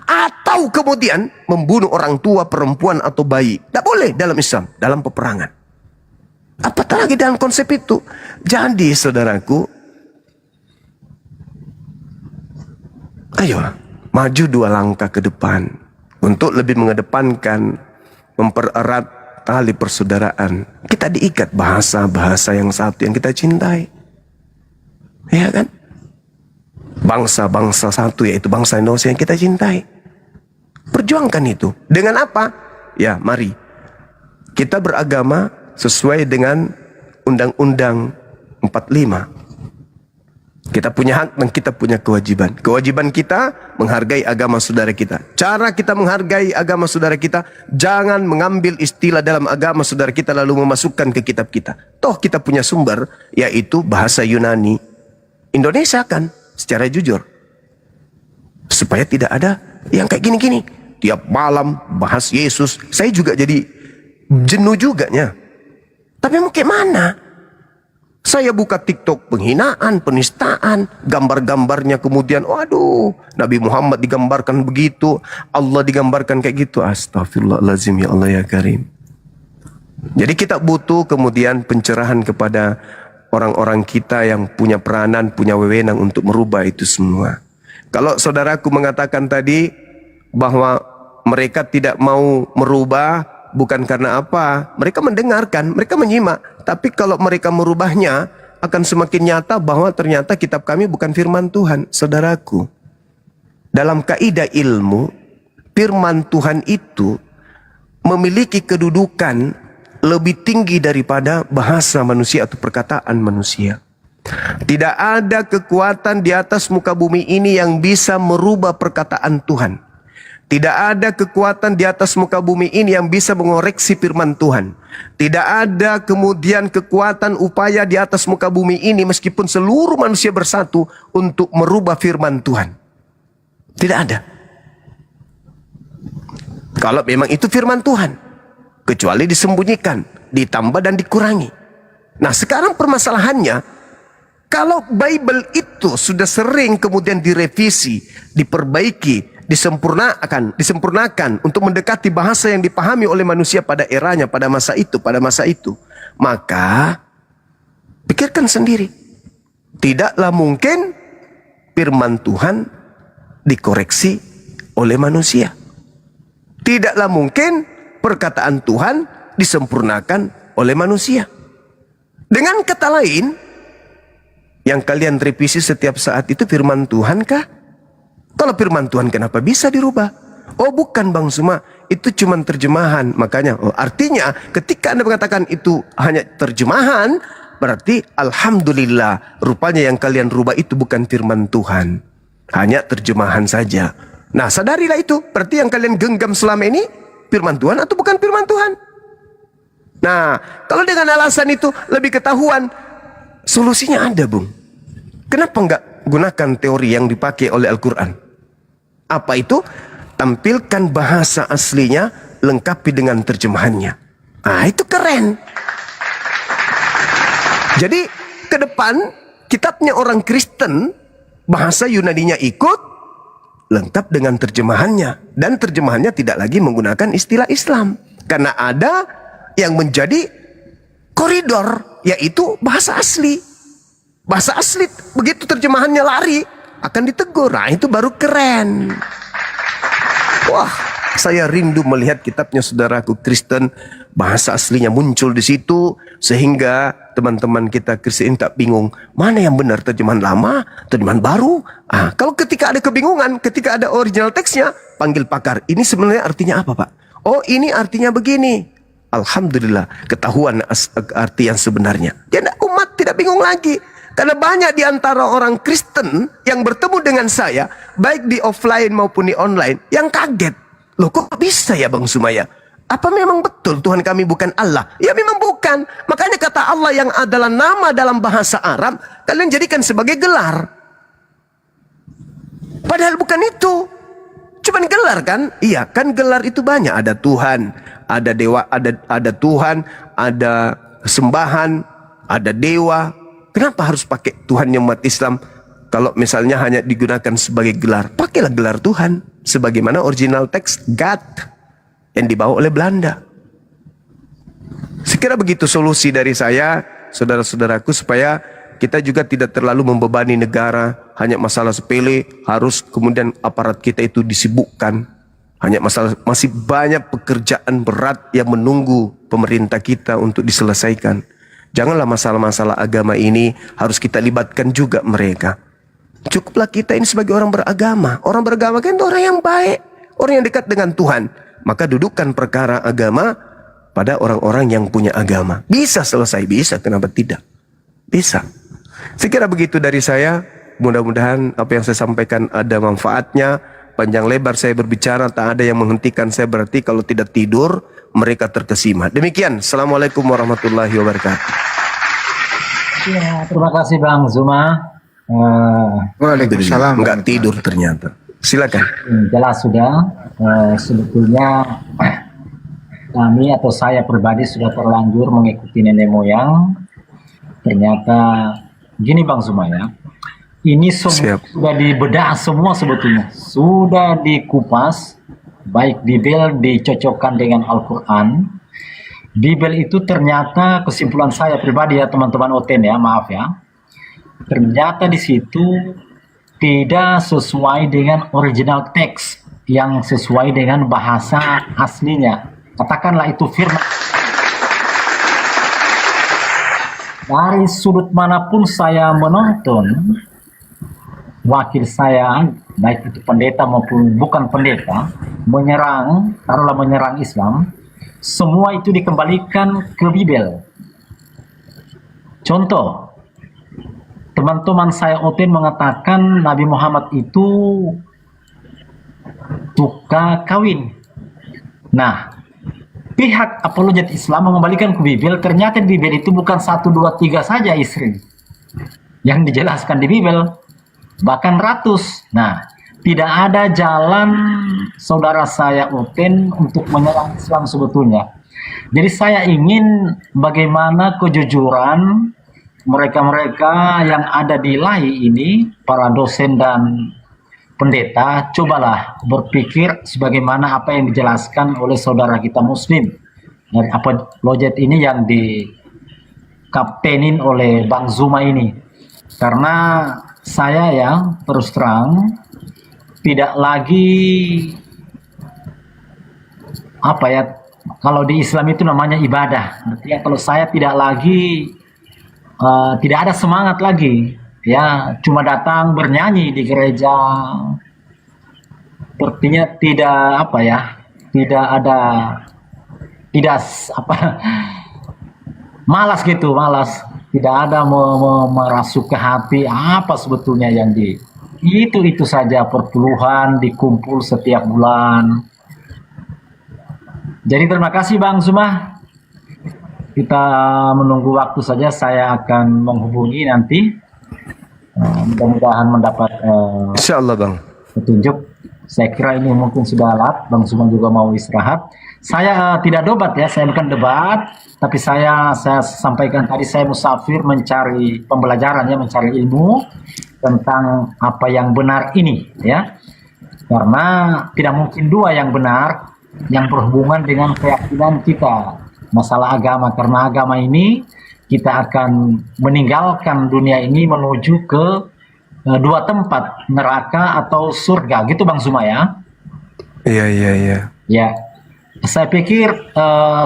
Atau kemudian membunuh orang tua, perempuan atau bayi. Tidak boleh dalam Islam, dalam peperangan. Apatah lagi dalam konsep itu. Jadi saudaraku, ayo maju 2 langkah ke depan untuk lebih mengedepankan, mempererat tali persaudaraan. Kita diikat bahasa-bahasa yang satu yang kita cintai. Ya kan? Bangsa-bangsa satu, yaitu bangsa Indonesia yang kita cintai. Perjuangkan itu. Dengan apa? Ya, mari kita beragama sesuai dengan Undang-Undang 45. Kita punya hak dan kita punya kewajiban. Kewajiban kita menghargai agama saudara kita. Cara kita menghargai agama saudara kita, jangan mengambil istilah dalam agama saudara kita lalu memasukkan ke kitab kita. Toh kita punya sumber, yaitu bahasa Yunani. Indonesia kan secara jujur, supaya tidak ada yang kayak gini-gini. Tiap malam bahas Yesus, saya juga jadi jenuh juga nya. Tapi mau kayak mana? Saya buka TikTok penghinaan, penistaan, gambar-gambarnya kemudian, waduh, Nabi Muhammad digambarkan begitu, Allah digambarkan kayak gitu. Astagfirullahaladzim, ya Allah ya Karim. Jadi kita butuh kemudian pencerahan kepada orang-orang kita yang punya peranan, punya wewenang untuk merubah itu semua. Kalau saudaraku mengatakan tadi bahwa mereka tidak mau merubah, bukan karena apa? Mereka mendengarkan, mereka menyimak. Tapi kalau mereka merubahnya, akan semakin nyata bahwa ternyata kitab kami bukan firman Tuhan. Saudaraku, dalam kaidah ilmu, firman Tuhan itu memiliki kedudukan lebih tinggi daripada bahasa manusia atau perkataan manusia. Tidak ada kekuatan di atas muka bumi ini yang bisa merubah perkataan Tuhan. Tidak ada kekuatan di atas muka bumi ini yang bisa mengoreksi firman Tuhan. Tidak ada kemudian kekuatan upaya di atas muka bumi ini meskipun seluruh manusia bersatu untuk merubah firman Tuhan. Tidak ada. Kalau memang itu firman Tuhan. Kecuali disembunyikan, ditambah dan dikurangi. Nah sekarang permasalahannya, kalau Bible itu sudah sering kemudian direvisi, diperbaiki, disempurnakan untuk mendekati bahasa yang dipahami oleh manusia pada eranya, pada masa itu, maka pikirkan sendiri. Tidaklah mungkin firman Tuhan dikoreksi oleh manusia. Tidaklah mungkin perkataan Tuhan disempurnakan oleh manusia. Dengan kata lain, yang kalian revisi setiap saat itu firman Tuhan kah? Kalau firman Tuhan kenapa bisa dirubah? Oh bukan Bang Suma, itu cuma terjemahan. Makanya, artinya ketika Anda mengatakan itu hanya terjemahan, berarti Alhamdulillah, rupanya yang kalian rubah itu bukan firman Tuhan, hanya terjemahan saja. Nah sadarilah itu, berarti yang kalian genggam selama ini firman Tuhan atau bukan firman Tuhan? Nah, kalau dengan alasan itu lebih ketahuan, solusinya ada, Bung. Kenapa enggak gunakan teori yang dipakai oleh Al-Quran? Apa itu? Tampilkan bahasa aslinya, lengkapi dengan terjemahannya. Nah, itu keren. Jadi, ke depan, kitabnya orang Kristen, bahasa Yunaninya ikut, lengkap dengan terjemahannya. Dan terjemahannya tidak lagi menggunakan istilah Islam. Karena ada yang menjadi koridor yaitu bahasa asli. Bahasa asli, begitu terjemahannya lari, akan ditegur. Nah, itu baru keren. Wah, saya rindu melihat kitabnya saudaraku Kristen, bahasa aslinya muncul di situ, sehingga teman-teman kita Kristen tak bingung, mana yang benar, terjemahan lama, terjemahan baru. Kalau ketika ada kebingungan, ketika ada original teksnya, panggil pakar. Ini sebenarnya artinya apa, Pak? Oh, ini artinya begini. Alhamdulillah, ketahuan arti yang sebenarnya. Jadi umat tidak bingung lagi. Karena banyak di antara orang Kristen yang bertemu dengan saya, baik di offline maupun di online, yang kaget. Loh, kok bisa ya Bang Sumaya? Apa memang betul Tuhan kami bukan Allah? Ya memang bukan. Makanya kata Allah yang adalah nama dalam bahasa Arab, kalian jadikan sebagai gelar. Padahal bukan itu. Cuman gelar kan? Iya, kan gelar itu banyak. Ada Tuhan, ada dewa, ada Tuhan, ada sembahan, ada dewa. Kenapa harus pakai Tuhan yang umat Islam? Kalau misalnya hanya digunakan sebagai gelar, pakailah gelar Tuhan. Sebagaimana original teks God yang dibawa oleh Belanda. Sekira begitu solusi dari saya, saudara-saudaraku, supaya kita juga tidak terlalu membebani negara. Hanya masalah sepele, harus kemudian aparat kita itu disibukkan. Hanya masalah, masih banyak pekerjaan berat yang menunggu pemerintah kita untuk diselesaikan. Janganlah masalah-masalah agama ini harus kita libatkan juga mereka. Cukuplah kita ini sebagai orang beragama. Orang beragama kan itu orang yang baik, orang yang dekat dengan Tuhan. Maka dudukkan perkara agama pada orang-orang yang punya agama. Bisa selesai, bisa, kenapa tidak? Bisa. Sekira begitu dari saya. Mudah-mudahan apa yang saya sampaikan ada manfaatnya. Panjang lebar saya berbicara, tak ada yang menghentikan saya, berarti kalau tidak tidur mereka terkesima. Demikian, Assalamualaikum warahmatullahi wabarakatuh. Ya, terima kasih Bang Zuma. Waalaikumsalam. Enggak tidur ternyata. Silakan. Jelas sudah. Sebetulnya kami atau saya pribadi sudah terlanjur mengikuti nenek moyang. Ternyata gini Bang Zuma ya. Ini semua sudah dibedah semua sebetulnya. Sudah dikupas. Baik Bibel dicocokkan dengan Al-Quran. Bibel itu ternyata, kesimpulan saya pribadi ya teman-teman Oten ya, maaf ya. Ternyata di situ tidak sesuai dengan original teks yang sesuai dengan bahasa aslinya. Katakanlah itu firman. Dari sudut manapun saya menonton, wakil saya, baik itu pendeta maupun bukan pendeta, menyerang, taruhlah menyerang Islam, semua itu dikembalikan ke Bibel. Contoh, teman-teman saya Oten mengatakan Nabi Muhammad itu tukang kawin. Nah, pihak apologet Islam mengembalikan ke Bibel, ternyata di Bibel itu bukan 1, 2, 3 saja istri yang dijelaskan di Bibel, bahkan ratus. Nah, tidak ada jalan saudara saya Oten untuk menyerang Islam sebetulnya. Jadi saya ingin bagaimana kejujuran mereka-mereka yang ada di LAI ini, para dosen dan pendeta, cobalah berpikir sebagaimana apa yang dijelaskan oleh saudara kita Muslim dari apologet ini yang dikaptenin oleh Bang Zuma ini. Karena saya ya terus terang tidak lagi apa ya, kalau di Islam itu namanya ibadah. Artinya kalau saya tidak lagi tidak ada semangat lagi ya, cuma datang bernyanyi di gereja, sepertinya tidak apa ya, tidak ada, tidak apa, malas gitu, malas. Tidak ada merasuk ke hati apa sebetulnya yang itu saja perpuluhan dikumpul setiap bulan. Jadi terima kasih Bang Zuma. Kita menunggu waktu saja, saya akan menghubungi nanti. Mudah-mudahan mendapat Insyaallah Bang. petunjuk. Saya kira ini mungkin sudah alat. Bang Zuma juga mau istirahat. Saya tidak debat ya, saya bukan debat, tapi saya sampaikan tadi saya musafir mencari pembelajaran ya, mencari ilmu tentang apa yang benar ini ya. Karena tidak mungkin dua yang benar yang berhubungan dengan keyakinan kita masalah agama, karena agama ini kita akan meninggalkan dunia ini menuju ke dua tempat, neraka atau surga, gitu Bang Zuma ya. Iya. Ya, saya pikir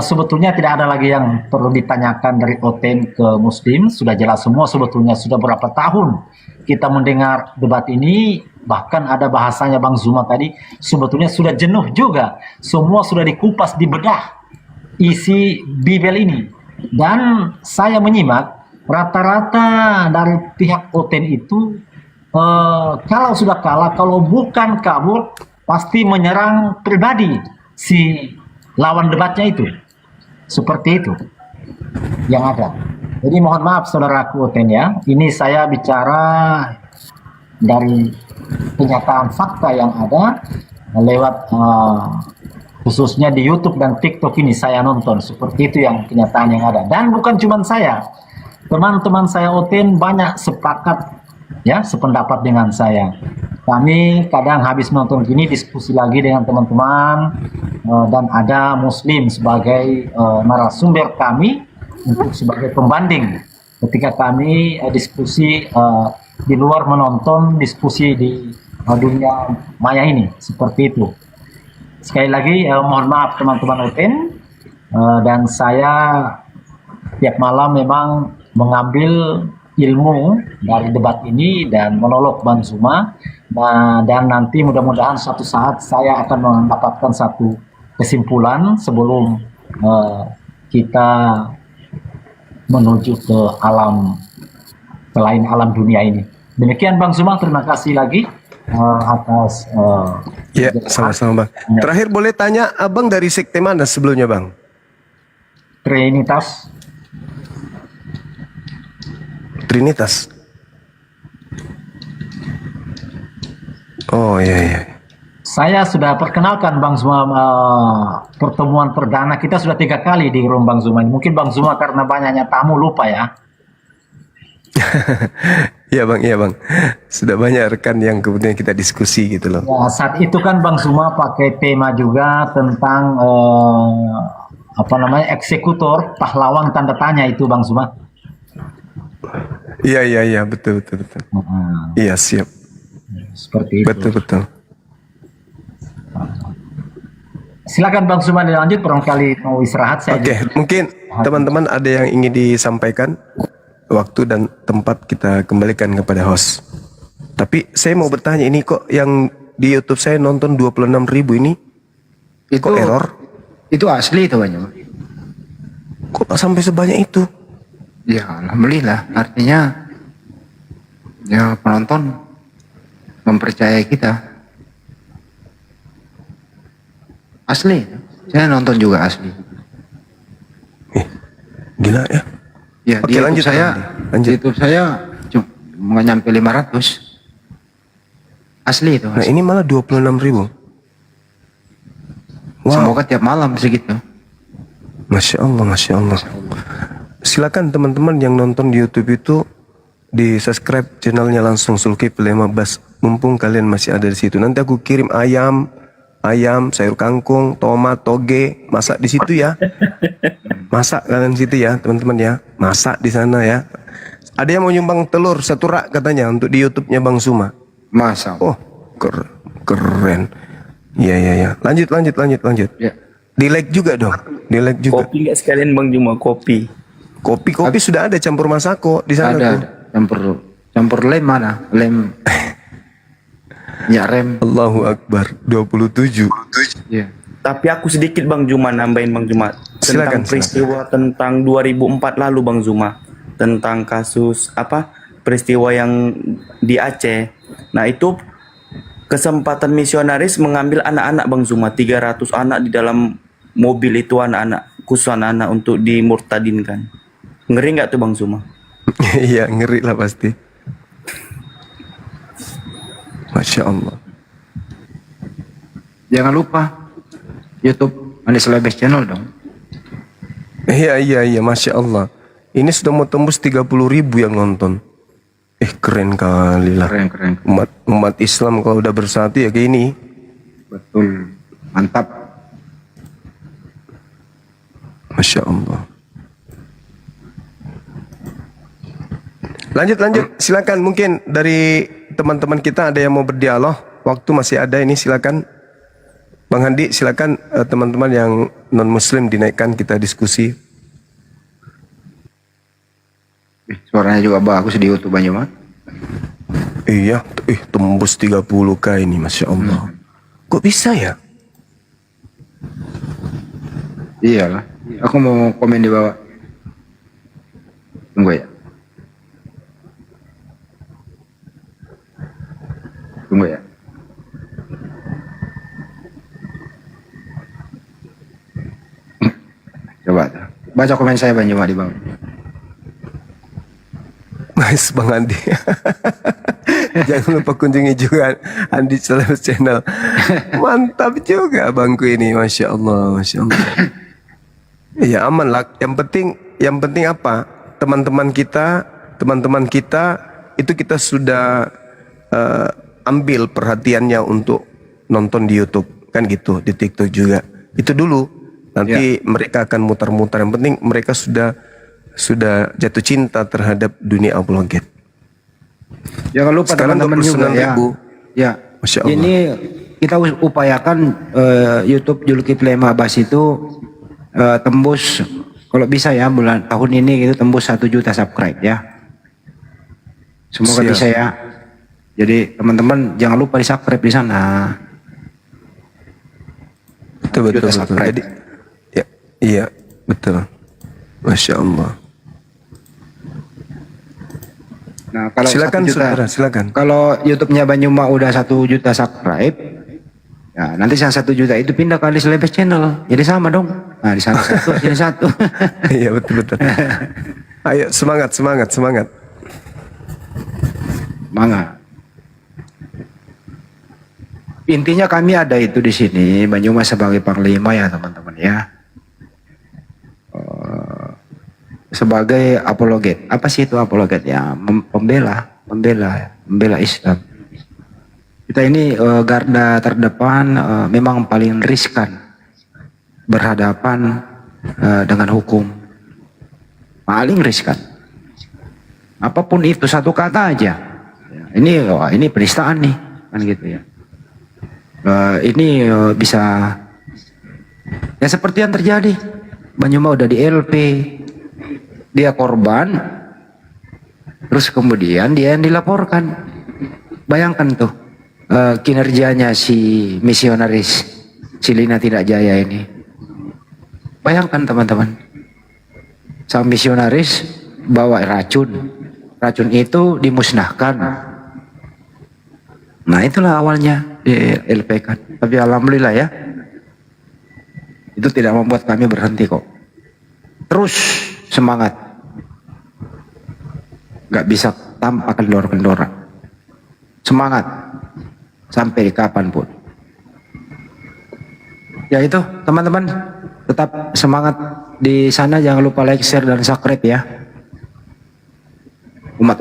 sebetulnya tidak ada lagi yang perlu ditanyakan dari Oten ke Muslim. Sudah jelas semua sebetulnya, sudah berapa tahun kita mendengar debat ini. Bahkan ada bahasanya Bang Zuma tadi, sebetulnya sudah jenuh juga. Semua sudah dikupas, dibedah isi Bible ini. Dan saya menyimak rata-rata dari pihak Oten itu, kalau sudah kalah, kalau bukan kabur, pasti menyerang pribadi si lawan debatnya itu. Seperti itu yang ada. Jadi mohon maaf saudaraku Oten ya, ini saya bicara dari kenyataan fakta yang ada lewat khususnya di YouTube dan TikTok ini saya nonton. Seperti itu yang kenyataan yang ada. Dan bukan cuma saya, teman-teman saya Oten banyak sepakat ya, sependapat dengan saya. Kami kadang habis nonton gini diskusi lagi dengan teman-teman, dan ada Muslim sebagai narasumber kami untuk sebagai pembanding ketika kami diskusi di luar menonton diskusi di dunia maya ini, seperti itu. Sekali lagi mohon maaf teman-teman Oten, dan saya tiap malam memang mengambil ilmu dari debat ini dan monolog Bang Zuma. Dan nanti mudah-mudahan suatu saat saya akan mendapatkan satu kesimpulan sebelum kita menuju ke alam selain alam dunia ini. Demikian Bang Zuma, terima kasih lagi atas Ya, sama-sama Bang. Terakhir boleh tanya, Abang dari sekte mana sebelumnya Bang? Trinitas. Trinitas. Oh iya. Saya sudah perkenalkan Bang Zuma, pertemuan perdana kita sudah 3 kali di room Bang Zuma. Mungkin Bang Zuma karena banyaknya tamu lupa ya. Iya Bang. Sudah banyak rekan yang kemudian kita diskusi gitu loh. Ya, saat itu kan Bang Zuma pakai tema juga tentang eksekutor, pahlawan tanda tanya itu Bang Zuma. Iya, betul. Iya, siap. Seperti itu. Betul. Silakan Bang Zuma dilanjut, barangkali mau istirahat saya. Oke, mungkin teman-teman ada yang ingin disampaikan. Waktu dan tempat kita kembalikan kepada host. Tapi saya mau bertanya, ini kok yang di YouTube saya nonton 26.000 ini Itu kok error? Itu asli itu banyak. Kok sampai sebanyak itu? Ya alhamdulillah, artinya ya penonton mempercayai kita. Asli, saya nonton juga asli. Gila ya. Ya, Oke, di lanjut, YouTube saya, lanjut. di YouTube saya cuma nyampe 500. Asli itu. Nah Asli. ini malah 26.000. Wow. Semoga tiap malam segitu. Masya Allah. Silakan teman-teman yang nonton di YouTube itu di subscribe channelnya langsung Zulkifli 15. Mumpung kalian masih ada di situ. Nanti aku kirim ayam, sayur kangkung, tomat, toge, masak di situ ya. Masak kalian situ ya, teman-teman ya. Masak di sana ya. Ada yang mau nyumbang telur 1 rak katanya untuk di YouTube-nya Bang Zuma. Masa. Oh, keren. Iya. Lanjut. Ya. Di like juga dong. Di like juga. Kopi nggak sekalian Bang Zuma, kopi. Kopi sudah ada campur masako di sana tuh. Ada. Campur lem mana? Lem. Ya rem. Allahu Akbar. 27. Ya. Tapi aku sedikit Bang Zuma nambahin Bang Zuma tentang Silakan. peristiwa tentang 2004 lalu Bang Zuma, tentang kasus peristiwa yang di Aceh. Nah itu kesempatan misionaris mengambil anak-anak Bang Zuma, 300 anak di dalam mobil itu, anak-anak khusus anak-anak untuk dimurtadinkan. Ngeri nggak tuh Bang Zuma? Iya, ngeri lah pasti. Masya Allah. Jangan lupa YouTube Anies Labes Channel dong. Iya, Masya Allah. Ini sudah mau tembus 30.000 yang nonton. Keren kali lah. Keren. Umat Islam kalau udah bersatu ya kayak ini. Betul. Mantap. Masya Allah. Lanjut. Silakan, mungkin dari teman-teman kita ada yang mau berdialog. Waktu masih ada ini, silakan. Bang Handi, silakan teman-teman yang non-muslim dinaikkan, kita diskusi. Suaranya juga bagus di YouTube Banyuma. Iya, tembus 30K ini, Masya Allah. Kok bisa ya? Iyalah. Aku mau komen di bawah. Tunggu ya. Coba baca komen saya Banyuma di bawah. Nice Bang Andi. Jangan lupa kunjungi juga Andi Celebs Channel. Mantap juga bangku ini, Masya Allah, Masya Allah. Ya aman lah. Yang penting apa? Teman-teman kita itu kita sudah ambil perhatiannya untuk nonton di YouTube, kan gitu, di TikTok juga. Itu dulu. Nanti mereka akan mutar-mutar. Yang penting mereka sudah jatuh cinta terhadap dunia upload. Jangan lupa teman-teman juga ya. Ya. Masya Allah. Ini kita upayakan YouTube Zulkifli M. Abbas itu tembus, kalau bisa ya tahun ini gitu tembus 1 juta subscribe ya. Semoga bisa ya. Jadi teman-teman jangan lupa di subscribe di sana. Betul. Jadi, iya betul. Masya Allah. Nah, kalau silakan 1 juta, saudara, silakan. Kalau YouTube-nya Banyuma udah 1 juta subscribe, ya nanti yang 1 juta itu pindah ke Andi Celebs Channel. Jadi sama dong. Nah, di sana 1, sini 1. Iya betul. Ayo semangat. Intinya kami ada itu di sini Banyuma sebagai panglima ya teman-teman ya. Sebagai apologet. Apa sih itu apologet ya? Pembela Islam. Kita ini garda terdepan, memang paling riskan berhadapan dengan hukum. Paling riskan. Apapun itu, satu kata aja. Ini penistaan nih, kan gitu ya. Ini bisa ya seperti yang terjadi. Banyuma udah di LP, dia korban, terus kemudian dia yang dilaporkan. Bayangkan tuh kinerjanya si misionaris Silina Tidak Jaya ini. Bayangkan teman-teman, sang misionaris bawa racun itu dimusnahkan. Nah itulah awalnya di LP kan. Tapi alhamdulillah ya, itu tidak membuat kami berhenti kok. Terus semangat, nggak bisa tanpa kendor-kendora. Semangat sampai kapanpun. Ya itu teman-teman, tetap semangat di sana. Jangan lupa like, share, dan subscribe ya. Umat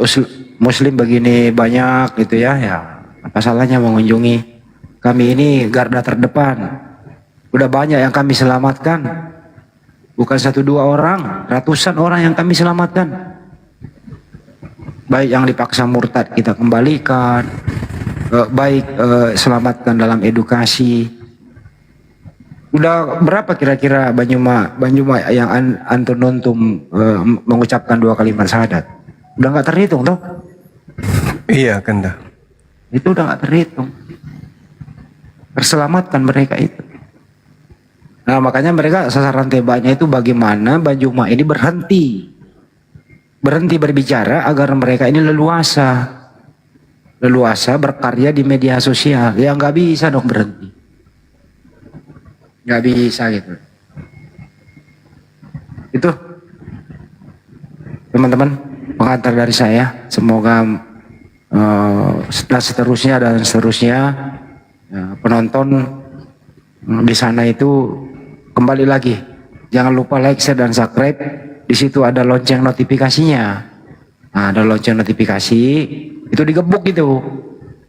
muslim begini banyak gitu ya. Apa salahnya mengunjungi kami ini garda terdepan. Udah banyak yang kami selamatkan. Bukan 1-2 orang, ratusan orang yang kami selamatkan. Baik yang dipaksa murtad kita kembalikan, baik selamatkan dalam edukasi. Udah berapa kira-kira Banyuma yang antum nontum mengucapkan 2 kalimat syahadat? Udah nggak terhitung toh? Iya kan dah. Itu udah nggak terhitung. Terselamatkan mereka itu. Nah makanya mereka sasaran tembaknya itu bagaimana Banyuma ini berhenti berbicara agar mereka ini leluasa berkarya di media sosial. Ya nggak bisa dong berhenti, nggak bisa gitu. Itu teman-teman pengantar dari saya. Semoga seterusnya penonton di sana itu kembali lagi. Jangan lupa like, share, dan subscribe. Di situ ada lonceng notifikasinya. Nah, ada lonceng notifikasi, itu digebuk gitu.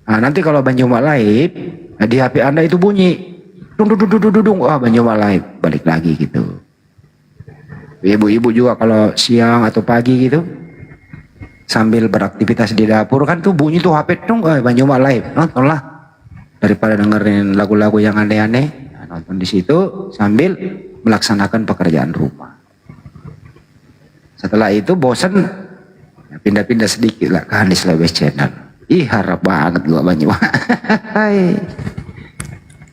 Nah, nanti kalau Banyuma live, di HP Anda itu bunyi. Dung. Wah, Banyuma live, balik lagi gitu. Ibu-ibu juga kalau siang atau pagi gitu, sambil beraktivitas di dapur kan tuh bunyi tuh HP dong, Bang Juma live, nontonlah daripada dengerin lagu-lagu yang aneh-aneh, nonton di situ sambil melaksanakan pekerjaan rumah. Setelah itu bosan, pindah-pindah sedikit lah ke Hanis Lewes Channel. Ih, harap banget gua Bang Juma.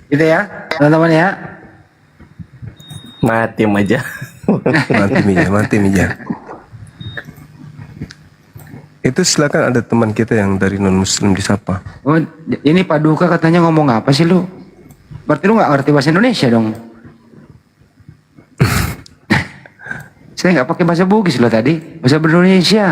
Gitu ya teman-teman ya. Mati aja. Mati Mija. Itu silakan ada teman kita yang dari non muslim disapa. Oh, ini Pak Duka katanya ngomong apa sih lu? Berarti lu nggak ngerti bahasa Indonesia dong? Saya nggak pakai bahasa Bugis loh tadi, bahasa Indonesia.